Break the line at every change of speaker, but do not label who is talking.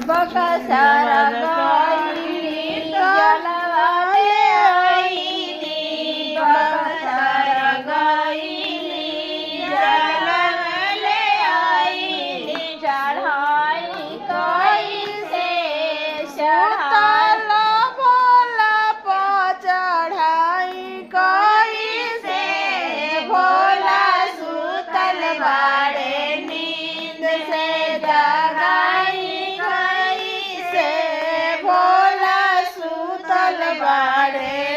बकसर गईली जलवा ले आईली बकसर गईली जलवा ले आईली चढ़ाई कैसे चढ़ाई भोला पा चढ़ाई कैसे भोला सुतल बाड़े नींद से जगाई कैसे भोला सुतल बाड़े